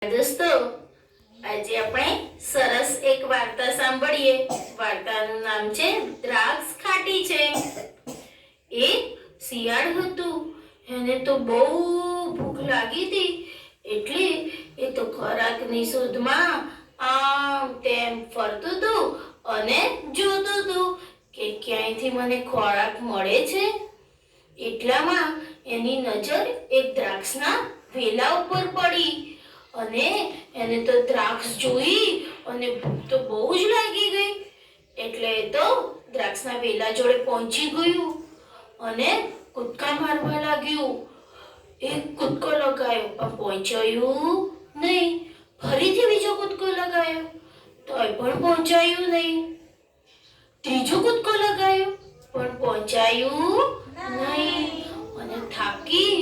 દોસ્તો, આજે આપણે સરસ એક વાર્તા સાંભળીએ. વાર્તાનું નામ છે દ્રાક્ષ ખાટી છે. એક શિયાળ હતું. એને તો બહુ ભૂખ લાગી હતી, એટલે એ તો ખોરાકની શોધમાં આમ તેમ ફરતું હતું અને જોતું હતું કે ક્યાંયથી મને ખોરાક મળે છે. એટલામાં એની નજર એક દ્રાક્ષના વેલા ઉપર પડી અને એને તો દ્રાક્ષ જોઈ અને ભૂખ તો બહુ જ લાગી ગઈ. એટલે તો દ્રાક્ષના વેલા જોડે પહોંચી ગયું અને કૂદકા મારવા લાગ્યું. એક કૂદકો લગાયો પણ પહોંચાયું નહીં. ફરીથી બીજો કૂદકો લગાયો તોય પણ પહોંચાયું નહીં. ત્રીજો કૂદકો લગાયો પણ પહોંચાયું નહીં. અને થાકી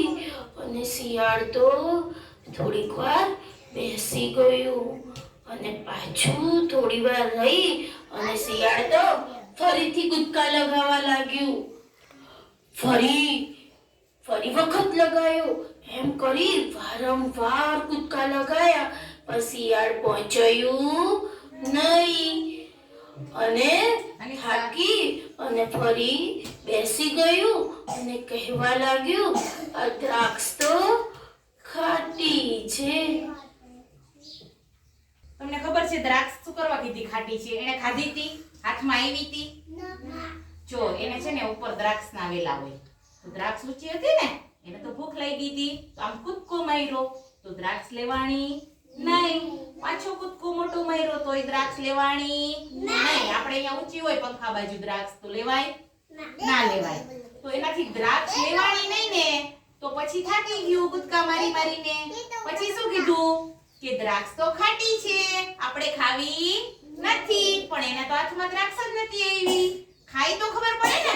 અને શિયાળ તો થોડીક વાર બેસી ગયું અને પાછું થોડી વાર રહી અને શિયાળ તો ફરીથી કૂદકા લગાવવા લાગ્યું. ફરી વખત લગાયો. એમ કરી વારંવાર કૂદકા લગાયા પણ શિયાળ પહોંચ્યું નહીં અને થાકી અને ફરી બેસી ગયું અને કહેવા લાગ્યું, આ દ્રાક્ષ તો ખાટી છે. તમને ખબર છે દ્રાક્ષ શું કરવા કીધી ખાટી છે? એને ખાધી હતી? હાથમાં આવી હતી? જો એને છે ને ઉપર દ્રાક્ષના વેલા હોય, તો દ્રાક્ષ ઊંચી હતી ને, એને તો ભૂખ લાગી હતી, તો આમ કૂદકો માર્યો તો દ્રાક્ષ લેવાણી નહીં. પાછો કૂદકો મોટો માર્યો તોય દ્રાક્ષ લેવાણી નહીં. આપણે અહીંયા ઊંચી હોય પંખા બાજુ દ્રાક્ષ તો લેવાય ના લેવાય. તો એનાથી દ્રાક્ષ લેવાણી નહીં ને, તો પછી થાકી ગયું કૂદકા મારીને. પછી શું કીધું કે દ્રાક્ષ તો ખાટી છે, આપણે ખાવી નથી. પણ એના તો હાથમાં દ્રાક્ષ જ નથી આવી. ખાઈ તો ખબર પડે ને.